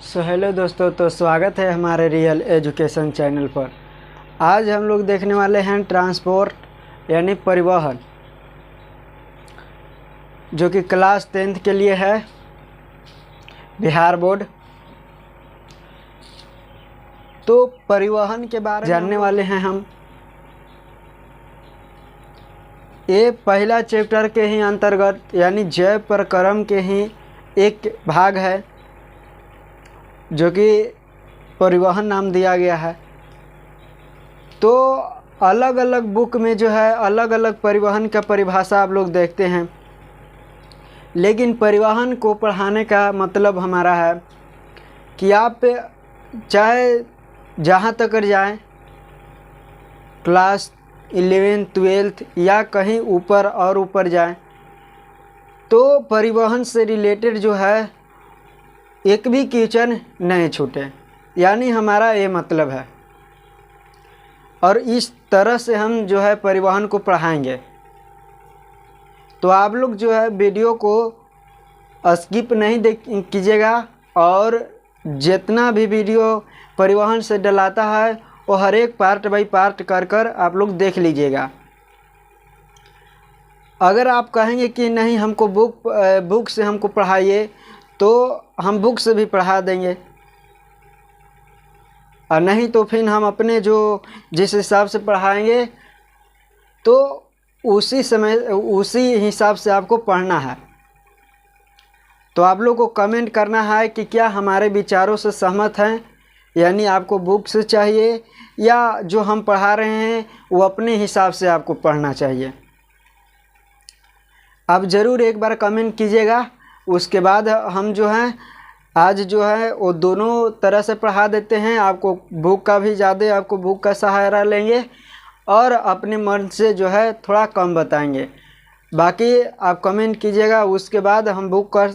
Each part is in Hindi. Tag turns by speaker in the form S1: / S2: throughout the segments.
S1: हेलो दोस्तों, तो स्वागत है हमारे रियल एजुकेशन चैनल पर। आज हम लोग देखने वाले हैं ट्रांसपोर्ट यानी परिवहन, जो कि क्लास 10th के लिए है, बिहार बोर्ड। तो परिवहन के बारे में जानने वाले हैं हम। ये पहला चैप्टर के ही अंतर्गत यानी जैव प्रक्रम के ही एक भाग है, जो कि परिवहन नाम दिया गया है। तो अलग अलग बुक में जो है अलग अलग परिवहन का परिभाषा आप लोग देखते हैं, लेकिन परिवहन को पढ़ाने का मतलब हमारा है कि आप चाहे जहाँ तक जाएं, क्लास 11th 12th या कहीं ऊपर और ऊपर जाएं, तो परिवहन से रिलेटेड जो है एक भी क्वेश्चन नहीं छूटे, यानी हमारा ये मतलब है। और इस तरह से हम जो है परिवहन को पढ़ाएंगे। तो आप लोग जो है वीडियो को स्किप नहीं कीजिएगा, और जितना भी वीडियो परिवहन से डलाता है वो हर एक पार्ट बाई पार्ट कर आप लोग देख लीजिएगा। अगर आप कहेंगे कि नहीं हमको बुक से हमको पढ़ाइए, तो हम बुक से भी पढ़ा देंगे, और नहीं तो फिर हम अपने जो जिस हिसाब से पढ़ाएंगे तो उसी हिसाब से आपको पढ़ना है। तो आप लोग को कमेंट करना है कि क्या हमारे विचारों से सहमत हैं, यानी आपको बुक से चाहिए या जो हम पढ़ा रहे हैं वो अपने हिसाब से आपको पढ़ना चाहिए। आप ज़रूर एक बार कमेंट कीजिएगा। उसके बाद हम जो हैं आज जो है वो दोनों तरह से पढ़ा देते हैं। आपको बुक का भी ज़्यादा आपको बुक का सहारा लेंगे, और अपने मन से जो है थोड़ा कम बताएंगे। बाकी आप कमेंट कीजिएगा, उसके बाद हम बुक का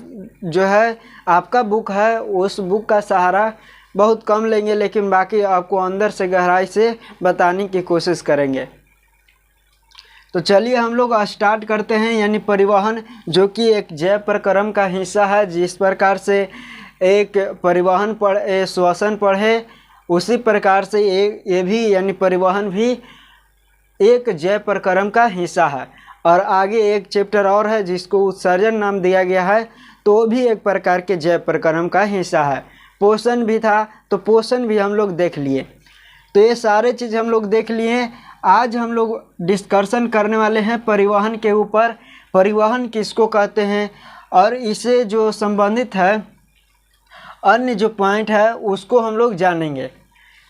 S1: जो है आपका बुक है उस बुक का सहारा बहुत कम लेंगे, लेकिन बाकी आपको अंदर से गहराई से बताने की कोशिश करेंगे। तो चलिए हम लोग स्टार्ट करते हैं। यानी परिवहन, जो कि एक जैव प्रक्रम का हिस्सा है। जिस प्रकार से एक परिवहन श्वसन पढ़े, उसी प्रकार से ये भी यानी परिवहन भी एक जैव प्रक्रम का हिस्सा है। और आगे एक चैप्टर और है जिसको उत्सर्जन नाम दिया गया है, तो वो भी एक प्रकार के जैव प्रक्रम का हिस्सा है। पोषण भी था, तो पोषण भी हम लोग देख लिए। तो ये सारे चीज़ हम लोग देख लिए। आज हम लोग डिस्कशन करने वाले हैं परिवहन के ऊपर। परिवहन किसको कहते हैं, और इससे जो संबंधित है अन्य जो पॉइंट है उसको हम लोग जानेंगे।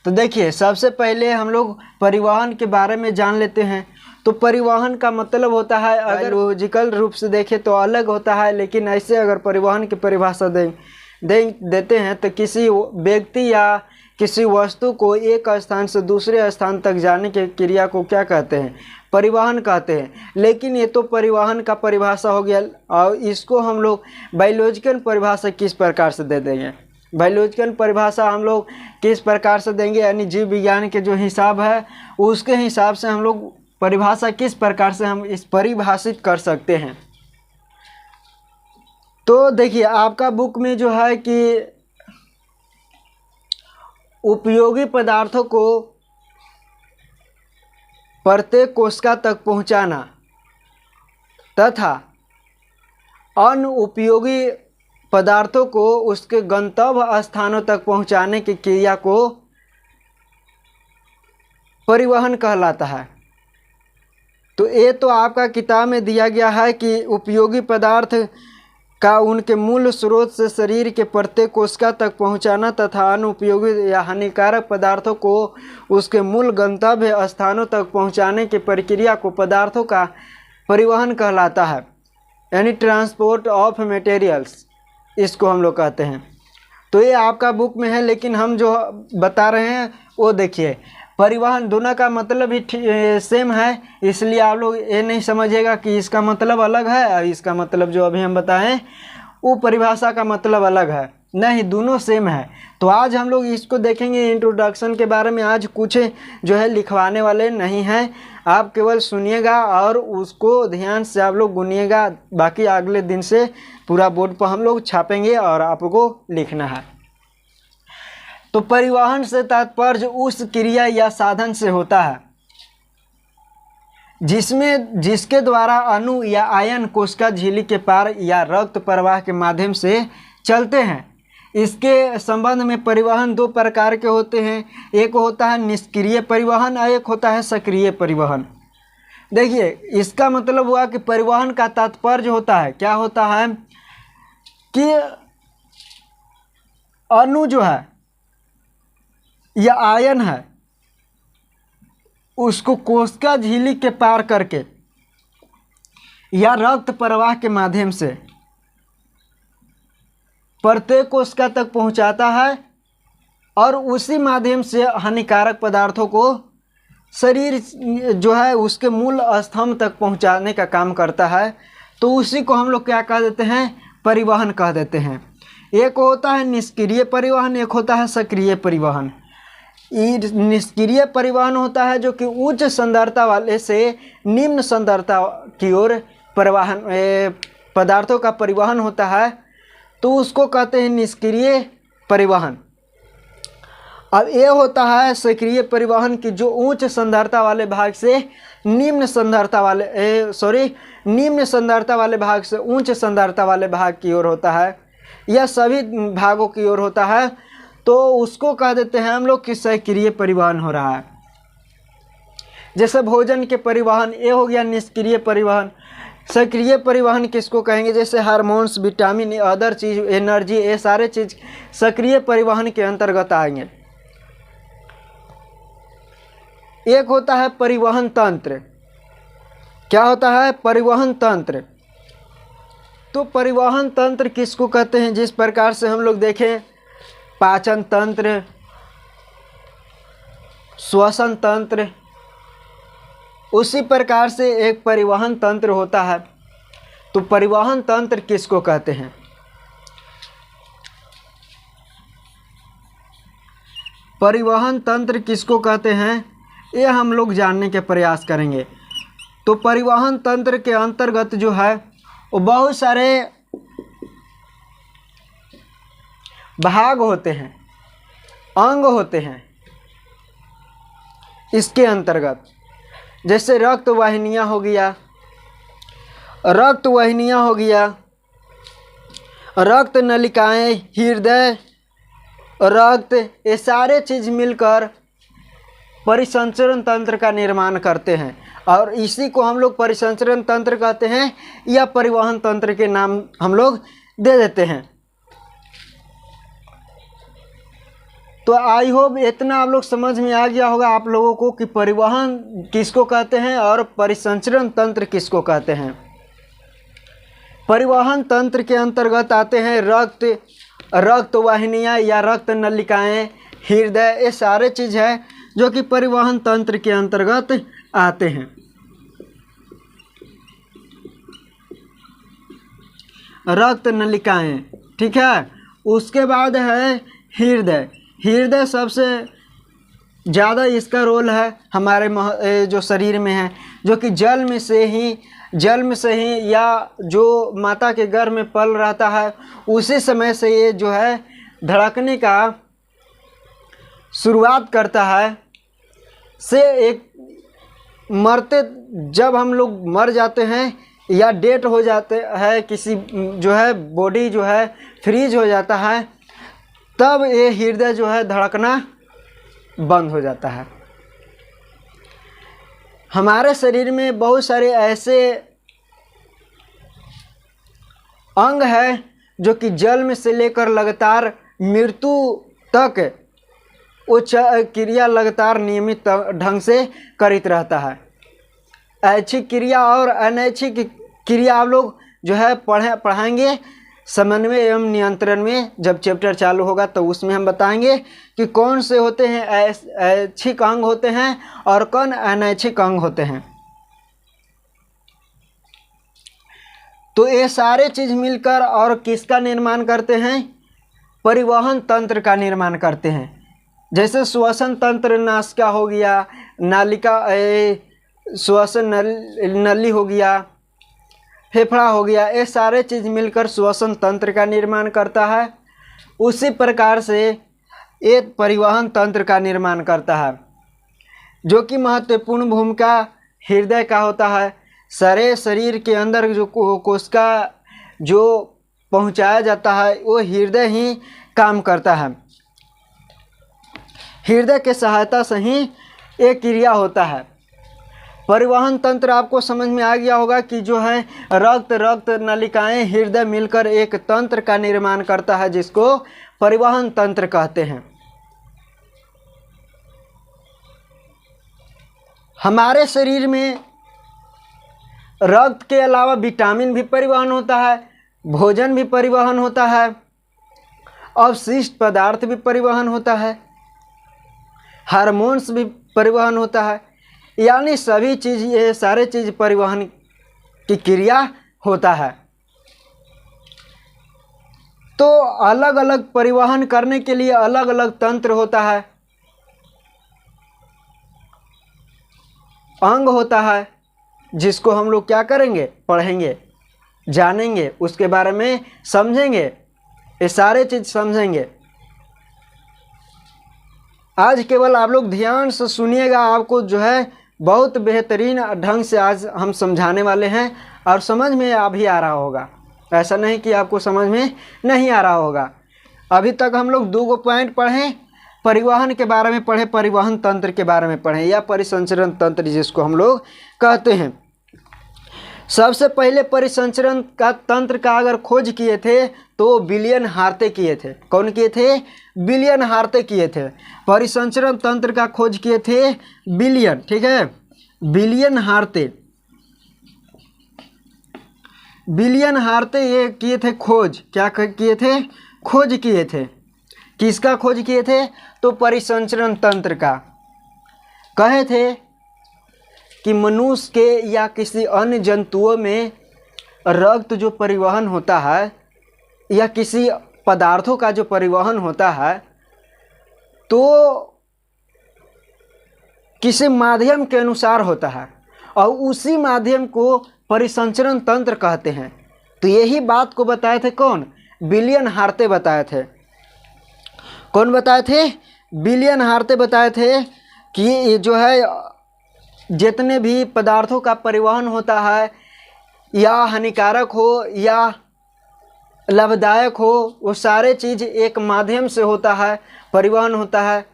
S1: तो देखिए, सबसे पहले हम लोग परिवहन के बारे में जान लेते हैं। तो परिवहन का मतलब होता है, अगर लॉजिकल रूप से देखें तो अलग होता है, लेकिन ऐसे अगर परिवहन की परिभाषा देते हैं तो किसी व्यक्ति या किसी वस्तु को एक स्थान से दूसरे स्थान तक जाने की क्रिया को क्या कहते हैं, परिवहन कहते हैं। लेकिन ये तो परिवहन का परिभाषा हो गया, और इसको हम लोग बायोलॉजिकल परिभाषा किस प्रकार से दे देंगे। बायोलॉजिकल परिभाषा हम लोग किस प्रकार से देंगे, यानी जीव विज्ञान के जो हिसाब है उसके हिसाब से हम लोग परिभाषा किस प्रकार से हम इस परिभाषित कर सकते हैं। तो देखिए, आपका बुक में जो है कि उपयोगी पदार्थों को प्रत्येक कोशिका तक पहुंचाना तथा अनुपयोगी पदार्थों को उसके गंतव्य स्थानों तक पहुंचाने की क्रिया को परिवहन कहलाता है। तो ये तो आपका किताब में दिया गया है कि उपयोगी पदार्थ का उनके मूल स्रोत से शरीर के प्रत्येक कोशिका तक पहुंचाना तथा अनुपयोगी या हानिकारक पदार्थों को उसके मूल गंतव्य स्थानों तक पहुंचाने की प्रक्रिया को पदार्थों का परिवहन कहलाता है, यानी ट्रांसपोर्ट ऑफ मटेरियल्स इसको हम लोग कहते हैं। तो ये आपका बुक में है, लेकिन हम जो बता रहे हैं वो देखिए, परिवहन दोनों का मतलब ही सेम है, इसलिए आप लोग ये नहीं समझिएगा कि इसका मतलब अलग है और इसका मतलब जो अभी हम बताएं वो परिभाषा का मतलब अलग है। नहीं, दोनों सेम है। तो आज हम लोग इसको देखेंगे इंट्रोडक्शन के बारे में। आज कुछ जो है लिखवाने वाले नहीं हैं, आप केवल सुनिएगा और उसको ध्यान से आप लोग गुनिएगा। बाकी अगले दिन से पूरा बोर्ड पर हम लोग छापेंगे और आपको लिखना है। तो परिवहन से तात्पर्य उस क्रिया या साधन से होता है जिसके द्वारा अणु या आयन कोशिका झिल्ली के पार या रक्त प्रवाह के माध्यम से चलते हैं। इसके संबंध में परिवहन दो प्रकार के होते हैं, एक होता है निष्क्रिय परिवहन और एक होता है सक्रिय परिवहन। देखिए, इसका मतलब हुआ कि परिवहन का तात्पर्य होता है, क्या होता है कि अणु जो है या आयन है उसको कोशिका झिल्ली के पार करके या रक्त प्रवाह के माध्यम से प्रत्येक कोशिका तक पहुंचाता है और उसी माध्यम से हानिकारक पदार्थों को शरीर जो है उसके मूल स्तंभ तक पहुंचाने का काम करता है। तो उसी को हम लोग क्या कह देते हैं, परिवहन कह देते हैं। एक होता है निष्क्रिय परिवहन, एक होता है सक्रिय परिवहन। निष्क्रिय परिवहन होता है जो कि उच्च सांद्रता वाले से निम्न सांद्रता की ओर परिवहन पदार्थों का परिवहन होता है, तो उसको कहते हैं निष्क्रिय परिवहन। अब ये होता है सक्रिय परिवहन की जो उच्च सांद्रता वाले भाग से निम्न सांद्रता वाले भाग से उच्च सांद्रता वाले भाग की ओर होता है या सभी भागों की ओर होता है, तो उसको कह देते हैं हम लोग कि सक्रिय परिवहन हो रहा है। जैसे भोजन के परिवहन, ये हो गया निष्क्रिय परिवहन। सक्रिय परिवहन किसको कहेंगे, जैसे हार्मोन्स, विटामिन, अदर चीज़, एनर्जी, ये सारे चीज़ सक्रिय परिवहन के अंतर्गत आएंगे। एक होता है परिवहन तंत्र। क्या होता है, परिवहन तंत्र। तो परिवहन तंत्र किसको कहते हैं, जिस प्रकार से हम लोग देखें पाचन तंत्र, श्वसन तंत्र, उसी प्रकार से एक परिवहन तंत्र होता है। तो परिवहन तंत्र किसको कहते हैं, परिवहन तंत्र किसको कहते हैं, ये हम लोग जानने के प्रयास करेंगे। तो परिवहन तंत्र के अंतर्गत जो है वो बहुत सारे भाग होते हैं, अंग होते हैं इसके अंतर्गत। जैसे रक्त वाहिनियाँ हो गया, रक्त नलिकाएं, हृदय, रक्त, ये सारे चीज़ मिलकर परिसंचरण तंत्र का निर्माण करते हैं और इसी को हम लोग परिसंचरण तंत्र कहते हैं या परिवहन तंत्र के नाम हम लोग दे देते हैं। तो आई होप इतना आप लोग समझ में आ गया होगा आप लोगों को कि परिवहन किसको कहते हैं और परिसंचरण तंत्र किसको कहते हैं। परिवहन तंत्र के अंतर्गत आते हैं रक्त वाहिनियाँ या रक्त नलिकाएं, हृदय, ये सारे चीज़ है जो कि परिवहन तंत्र के अंतर्गत आते हैं। रक्त नलिकाएं, ठीक है। उसके बाद है हृदय। हृदय सबसे ज़्यादा इसका रोल है हमारे जो शरीर में है, जो कि जल में से ही या जो माता के गर्भ में पल रहता है उसी समय से ये जो है धड़कने का शुरुआत करता है। से एक मरते, जब हम लोग मर जाते हैं या डेथ हो जाते हैं, किसी जो है बॉडी जो है फ्रीज हो जाता है, तब ये हृदय जो है धड़कना बंद हो जाता है। हमारे शरीर में बहुत सारे ऐसे अंग हैं जो कि जन्म से लेकर लगातार मृत्यु तक वो क्रिया लगातार नियमित ढंग से करित रहता है। ऐच्छिक क्रिया और अनैच्छिक क्रिया आप लोग जो है पढ़ाएंगे समन्वय एवं नियंत्रण में, जब चैप्टर चालू होगा तो उसमें हम बताएंगे कि कौन से होते हैं ऐच्छिक अंग होते हैं और कौन अनैच्छिक अंग होते हैं। तो ये सारे चीज़ मिलकर और किसका निर्माण करते हैं, परिवहन तंत्र का निर्माण करते हैं। जैसे श्वसन तंत्र नासिका हो गया, नालिका श्वसन नली हो गया, फेफड़ा हो गया, ये सारे चीज़ मिलकर श्वसन तंत्र का निर्माण करता है। उसी प्रकार से एक परिवहन तंत्र का निर्माण करता है, जो कि महत्वपूर्ण भूमिका हृदय का होता है। सारे शरीर के अंदर जो कोशिका जो पहुंचाया जाता है वो हृदय ही काम करता है। हृदय के सहायता से ही एक क्रिया होता है। परिवहन तंत्र आपको समझ में आ गया होगा कि जो है रक्त नलिकाएं हृदय मिलकर एक तंत्र का निर्माण करता है, जिसको परिवहन तंत्र कहते हैं। हमारे शरीर में रक्त के अलावा विटामिन भी परिवहन होता है, भोजन भी परिवहन होता है, अवशिष्ट पदार्थ भी परिवहन होता है, हार्मोन्स भी परिवहन होता है, यानी सभी चीज़, ये सारे चीज़ परिवहन की क्रिया होता है। तो अलग अलग परिवहन करने के लिए अलग अलग तंत्र होता है, अंग होता है, जिसको हम लोग क्या करेंगे, पढ़ेंगे, जानेंगे, उसके बारे में समझेंगे, ये सारे चीज़ समझेंगे। आज केवल आप लोग ध्यान से सुनिएगा, आपको जो है बहुत बेहतरीन ढंग से आज हम समझाने वाले हैं और समझ में अभी आ रहा होगा। ऐसा नहीं कि आपको समझ में नहीं आ रहा होगा। अभी तक हम लोग 2 पॉइंट पढ़ें, परिवहन के बारे में पढ़े, परिवहन तंत्र के बारे में पढ़ें, या परिसंचरण तंत्र जिसको हम लोग कहते हैं। सबसे पहले परिसंचरण का तंत्र का अगर खोज किए थे तो विलियम हार्ते किए थे। कौन किए थे? विलियम हार्ते किए थे। परिसंचरण तंत्र का खोज किए थे विलियम, ठीक है, विलियम हार्ते। विलियम हार्ते ये किए थे खोज, क्या किए थे? खोज किए थे। किसका खोज किए थे? तो परिसंचरण तंत्र का। कहे थे कि मनुष्य के या किसी अन्य जंतुओं में रक्त जो परिवहन होता है या किसी पदार्थों का जो परिवहन होता है तो किसी माध्यम के अनुसार होता है और उसी माध्यम को परिसंचरण तंत्र कहते हैं। तो यही बात को बताए थे कौन? विलियम हार्ते बताए थे। कौन बताए थे? विलियम हार्ते बताए थे कि ये जो है जितने भी पदार्थों का परिवहन होता है, या हानिकारक हो या लाभदायक हो, वो सारे चीज़ एक माध्यम से होता है, परिवहन होता है।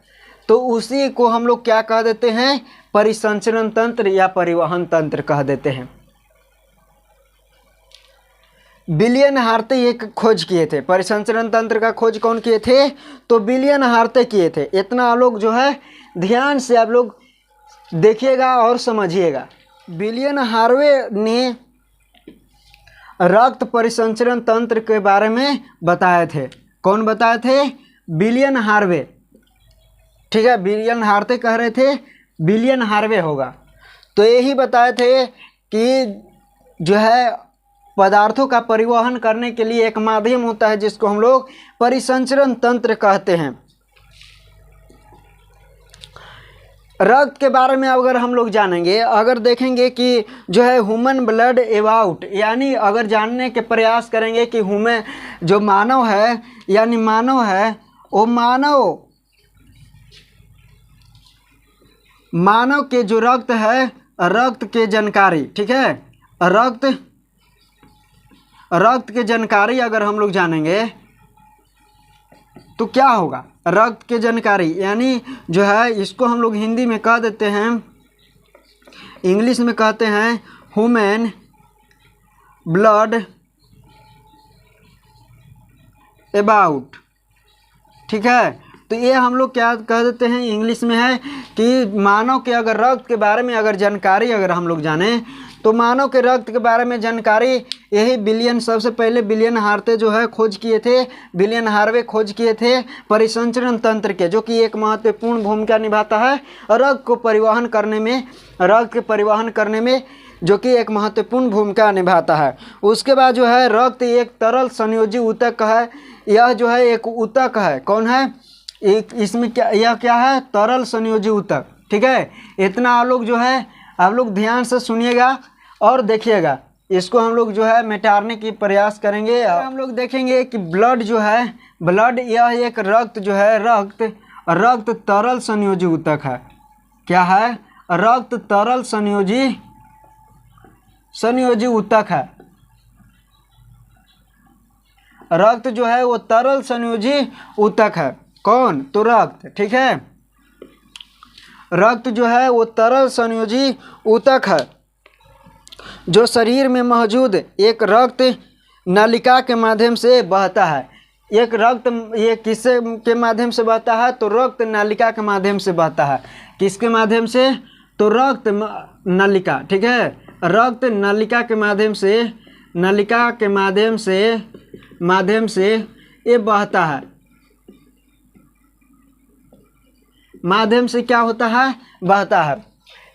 S1: तो उसी को हम लोग क्या कह देते हैं? परिसंचरण तंत्र या परिवहन तंत्र कह देते हैं। विलियम हार्ते ये खोज किए थे। परिसंचरण तंत्र का खोज कौन किए थे? तो विलियम हार्ते किए थे। इतना आप लोग जो है ध्यान से आप लोग देखिएगा और समझिएगा। विलियम हार्वे ने रक्त परिसंचरण तंत्र के बारे में बताए थे। कौन बताए थे? विलियम हार्वे, ठीक है। विलियम हार्ते कह रहे थे, विलियम हार्वे होगा। तो यही बताए थे कि जो है पदार्थों का परिवहन करने के लिए एक माध्यम होता है जिसको हम लोग परिसंचरण तंत्र कहते हैं। रक्त के बारे में अगर हम लोग जानेंगे, अगर देखेंगे कि जो है ह्यूमन ब्लड अबाउट, यानी अगर जानने के प्रयास करेंगे कि ह्यूमन जो मानव है, यानी मानव है, वो मानव के जो रक्त है, रक्त के जानकारी, ठीक है, रक्त के जानकारी अगर हम लोग जानेंगे तो क्या होगा? रक्त के जानकारी यानी जो है इसको हम लोग हिंदी में कह देते हैं, इंग्लिश में कहते हैं ह्यूमन ब्लड अबाउट, ठीक है। तो ये हम लोग क्या कह देते हैं, इंग्लिश में है कि मानव के अगर रक्त के बारे में अगर जानकारी अगर हम लोग जाने तो मानव के रक्त के बारे में जानकारी यही विलियम, सबसे पहले विलियम हार्ते जो है खोज किए थे, विलियम हार्वे खोज किए थे परिसंचरण तंत्र के, जो कि एक महत्वपूर्ण भूमिका निभाता है रक्त को परिवहन करने में, रक्त के परिवहन करने में जो कि एक महत्वपूर्ण भूमिका निभाता है। उसके बाद जो है रक्त एक तरल संयोजी ऊतक है। यह जो है एक ऊतक है। कौन है? एक इसमें क्या, यह क्या है? तरल संयोजी ऊतक, ठीक है। इतना आप लोग जो है आप लोग ध्यान से सुनिएगा और देखिएगा। इसको हम लोग जो है मिटाने की प्रयास करेंगे। हम लोग देखेंगे कि ब्लड जो है, ब्लड यह एक रक्त जो है, रक्त तरल संयोजी ऊतक है। क्या है? रक्त तरल संयोजी ऊतक है। रक्त जो है वो तरल संयोजी ऊतक है। कौन? तो रक्त। ठीक है, रक्त जो है वो तरल संयोजी ऊतक है जो शरीर में मौजूद एक रक्त नलिका के माध्यम से बहता है। एक रक्त ये किससे के माध्यम से बहता है? तो रक्त नलिका के माध्यम से बहता है। किसके माध्यम से? तो रक्त नलिका। ठीक है, रक्त नलिका के माध्यम से ये बहता है। माध्यम से क्या होता है? बहता है।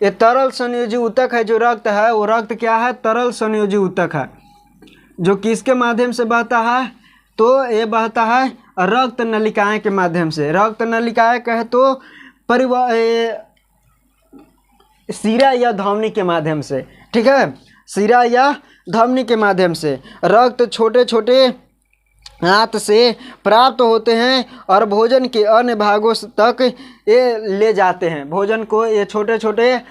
S1: ये तरल संयोजी ऊतक है जो रक्त है, वो रक्त क्या है? तरल संयोजी ऊतक है जो किसके माध्यम से बहता है? तो ये बहता है रक्त नलिकाएं के माध्यम से। रक्त नलिकाएं कहे तो शिरा या धमनी के माध्यम से। ठीक है, शिरा या धमनी के माध्यम से रक्त छोटे छोटे हाथ से प्राप्त होते हैं और भोजन के अन्य भागों तक ये ले जाते हैं। भोजन को ये छोटे छोटे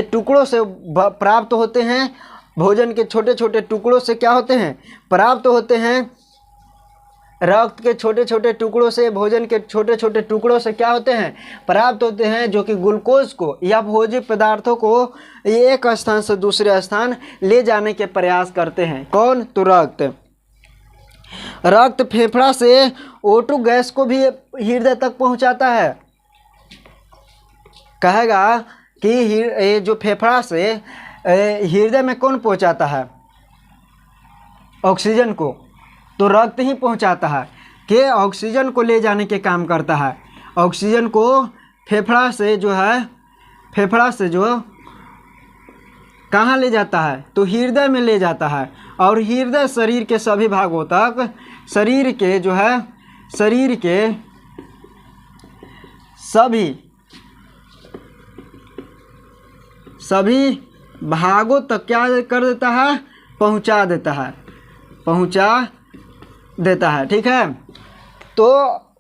S1: टुकड़ों से प्राप्त होते हैं। भोजन के छोटे छोटे टुकड़ों से क्या होते हैं? प्राप्त होते हैं। रक्त के छोटे छोटे टुकड़ों से, भोजन के छोटे छोटे टुकड़ों से क्या होते हैं? प्राप्त होते हैं, जो कि ग्लूकोज को या भोज्य पदार्थों को एक स्थान से दूसरे स्थान ले जाने के प्रयास करते हैं। कौन? तो रक्त फेफड़ा से O2 गैस को भी हृदय तक पहुंचाता है। कहेगा कि ये जो फेफड़ा से हृदय में कौन पहुंचाता है? ऑक्सीजन को। तो रक्त ही पहुंचाता है कि ऑक्सीजन को ले जाने के काम करता है। ऑक्सीजन को फेफड़ा से जो कहाँ ले जाता है? तो हृदय में ले जाता है। और हृदय शरीर के सभी भागों तक, शरीर के सभी भागों तक क्या कर देता है? पहुंचा देता है। ठीक है, तो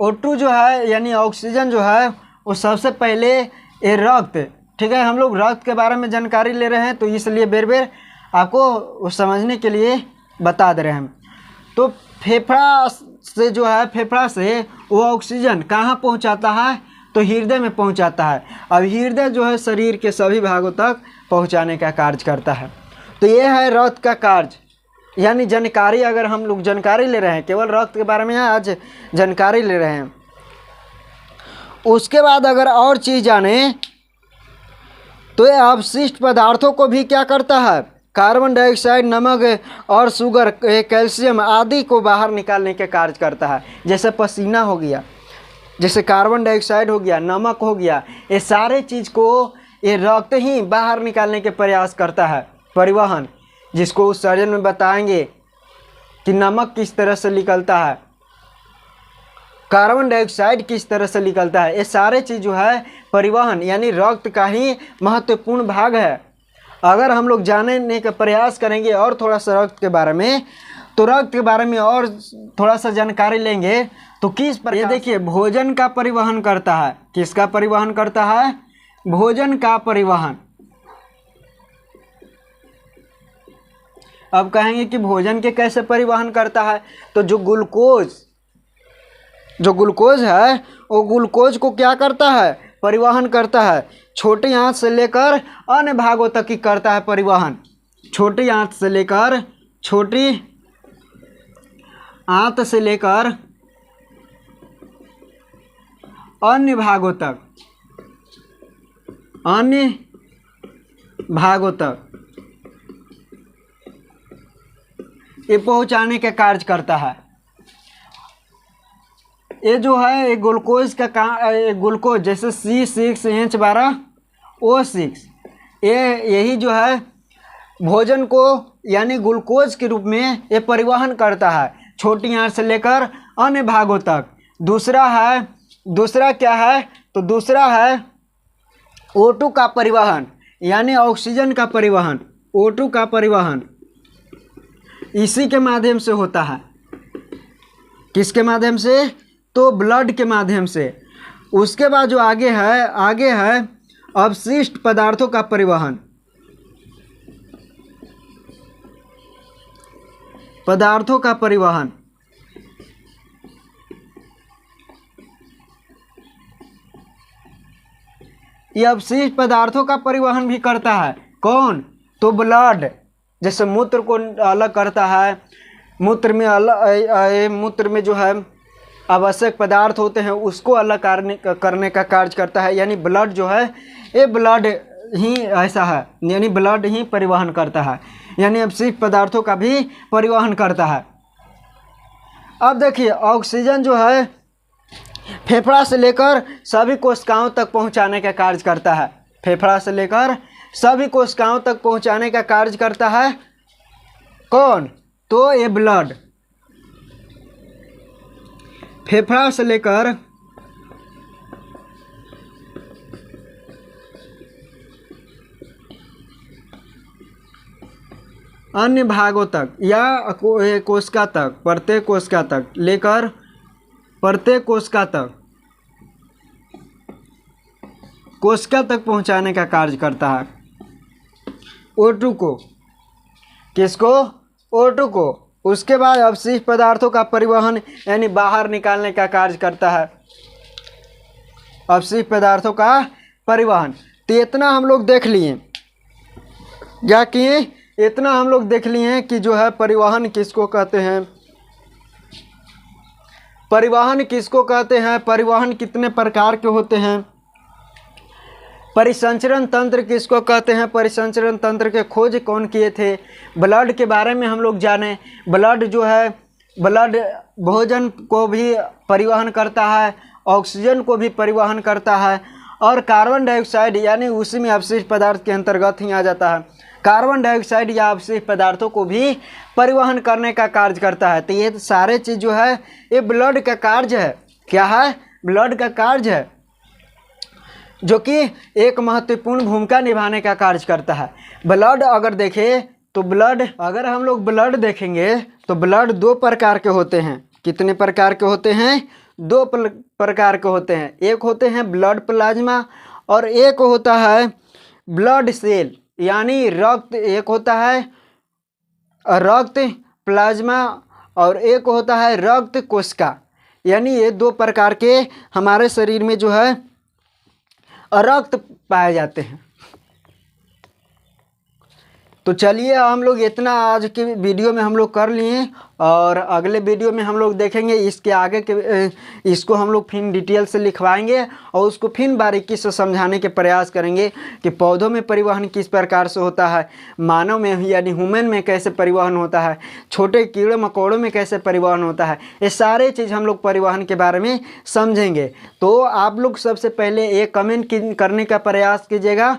S1: O2 जो है यानी ऑक्सीजन जो है वो सबसे पहले ये रक्त। ठीक है, हम लोग रक्त के बारे में जानकारी ले रहे हैं तो इसलिए बेर आपको समझने के लिए बता दे रहे हैं। तो फेफड़ा से वो ऑक्सीजन कहाँ पहुँचाता है? तो हृदय में पहुँचाता है। अब हृदय जो है शरीर के सभी भागों तक पहुँचाने का कार्य करता है। तो ये है रक्त का कार्य, यानी जानकारी। अगर हम लोग जानकारी ले रहे हैं, केवल रक्त के बारे में आज जानकारी ले रहे हैं, उसके बाद अगर और चीज़ जाने तो ये अवशिष्ट पदार्थों को भी क्या करता है? कार्बन डाइऑक्साइड, नमक और शुगर, कैल्शियम आदि को बाहर निकालने के कार्य करता है। जैसे पसीना हो गया, जैसे कार्बन डाइऑक्साइड हो गया, नमक हो गया, ये सारे चीज़ को ये रक्त ही बाहर निकालने के प्रयास करता है। परिवहन, जिसको उस सर्जन में बताएंगे कि नमक किस तरह से निकलता है, कार्बन डाइऑक्साइड किस तरह से निकलता है, ये सारे चीज़ जो है परिवहन यानी रक्त का ही महत्वपूर्ण भाग है। अगर हम लोग जानने का प्रयास करेंगे और थोड़ा सा रक्त के बारे में, तो रक्त के बारे में और थोड़ा सा जानकारी लेंगे तो किस प्रकार, ये देखिए भोजन का परिवहन करता है। किसका परिवहन करता है? भोजन का परिवहन। अब कहेंगे कि भोजन के कैसे परिवहन करता है? तो जो ग्लूकोज है वो ग्लूकोज को क्या करता है? परिवहन करता है। छोटी आंत से लेकर अन्य भागों तक ही करता है परिवहन। छोटी आंत से लेकर अन्य भागों तक ये पहुंचाने का कार्य करता है। ये जो है ये ग्लूकोज का ग्लूकोज जैसे C6H12O6, यही जो है भोजन को यानी ग्लूकोज के रूप में ये परिवहन करता है छोटी आंत से लेकर अन्य भागों तक। दूसरा क्या है? तो दूसरा है O2 का परिवहन यानी ऑक्सीजन का परिवहन। O2 का परिवहन इसी के माध्यम से होता है। किसके माध्यम से? तो ब्लड के माध्यम से। उसके बाद जो आगे है अवशिष्ट पदार्थों का परिवहन। पदार्थों का परिवहन, ये अवशिष्ट पदार्थों का परिवहन भी करता है। कौन? तो ब्लड। जैसे मूत्र को अलग करता है, मूत्र में जो है आवश्यक पदार्थ होते हैं उसको अलग करने का कार्य करता है। यानी ब्लड जो है ये ब्लड ही ऐसा है, यानी ब्लड ही परिवहन करता है, यानी अवशिष्ट पदार्थों का भी परिवहन करता है। अब देखिए ऑक्सीजन जो है फेफड़ा से लेकर सभी कोशिकाओं तक पहुंचाने का कार्य करता है। फेफड़ा से लेकर सभी कोशिकाओं तक पहुंचाने का कार्य करता है कौन? तो ये ब्लड। फेफड़ा से लेकर अन्य भागों तक या कोशिका तक, प्रत्येक कोशिका तक लेकर प्रत्येक कोशिका तक पहुंचाने का कार्य करता है। O2 को, किसको? O2 को। उसके बाद अवशिष्ट पदार्थों का परिवहन यानी बाहर निकालने का कार्य करता है। अवशिष्ट पदार्थों का परिवहन। तो इतना हम लोग देख लिए, क्या किए? इतना हम लोग देख लिए कि जो है परिवहन किसको कहते हैं, परिवहन किसको कहते हैं, परिवहन कितने प्रकार के होते हैं, परिसंचरण तंत्र किसको कहते हैं, परिसंचरण तंत्र के खोज कौन किए थे, ब्लड के बारे में हम लोग जाने। ब्लड जो है, ब्लड भोजन को भी परिवहन करता है, ऑक्सीजन को भी परिवहन करता है, और कार्बन डाइऑक्साइड यानी उसी में अवशिष्ट पदार्थ के अंतर्गत ही आ जाता है। कार्बन डाइऑक्साइड या अवशिष्ट पदार्थों को भी परिवहन करने का कार्य करता है। तो ये सारे चीज़ जो है ये ब्लड का कार्य है। क्या है? ब्लड का कार्य है, जो कि एक महत्वपूर्ण भूमिका निभाने का कार्य करता है। ब्लड अगर देखें तो ब्लड, अगर हम लोग ब्लड देखेंगे तो ब्लड दो प्रकार के होते हैं। कितने प्रकार के होते हैं? दो प्रकार के होते हैं। एक होते हैं ब्लड प्लाज्मा और एक होता है ब्लड सेल यानी रक्त। एक होता है रक्त प्लाज्मा और एक होता है रक्त कोशिका। यानी ये दो प्रकार के हमारे शरीर में जो है रक्त पाए जाते हैं। तो चलिए हम लोग इतना आज के वीडियो में हम लोग कर लिए, और अगले वीडियो में हम लोग देखेंगे इसके आगे के, इसको हम लोग फिर डिटेल से लिखवाएंगे और उसको फिर बारीकी से समझाने के प्रयास करेंगे कि पौधों में परिवहन किस प्रकार से होता है, मानव में यानी ह्यूमन में कैसे परिवहन होता है, छोटे कीड़े मकोड़ों में कैसे परिवहन होता है। ये सारे चीज़ हम लोग परिवहन के बारे में समझेंगे। तो आप लोग सबसे पहले एक कमेंट करने का प्रयास कीजिएगा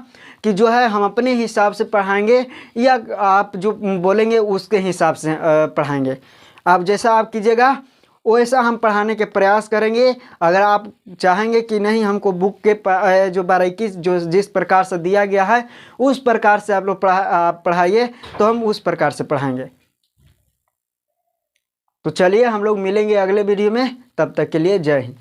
S1: कि जो है हम अपने हिसाब से पढ़ाएंगे या आप जो बोलेंगे उसके हिसाब से पढ़ाएंगे। आप जैसा आप कीजिएगा वैसा हम पढ़ाने के प्रयास करेंगे। अगर आप चाहेंगे कि नहीं हमको बुक के जो बारीकी जो जिस प्रकार से दिया गया है उस प्रकार से आप लोग पढ़ाइए तो हम उस प्रकार से पढ़ाएंगे। तो चलिए हम लोग मिलेंगे अगले वीडियो में, तब तक के लिए जय हिंद।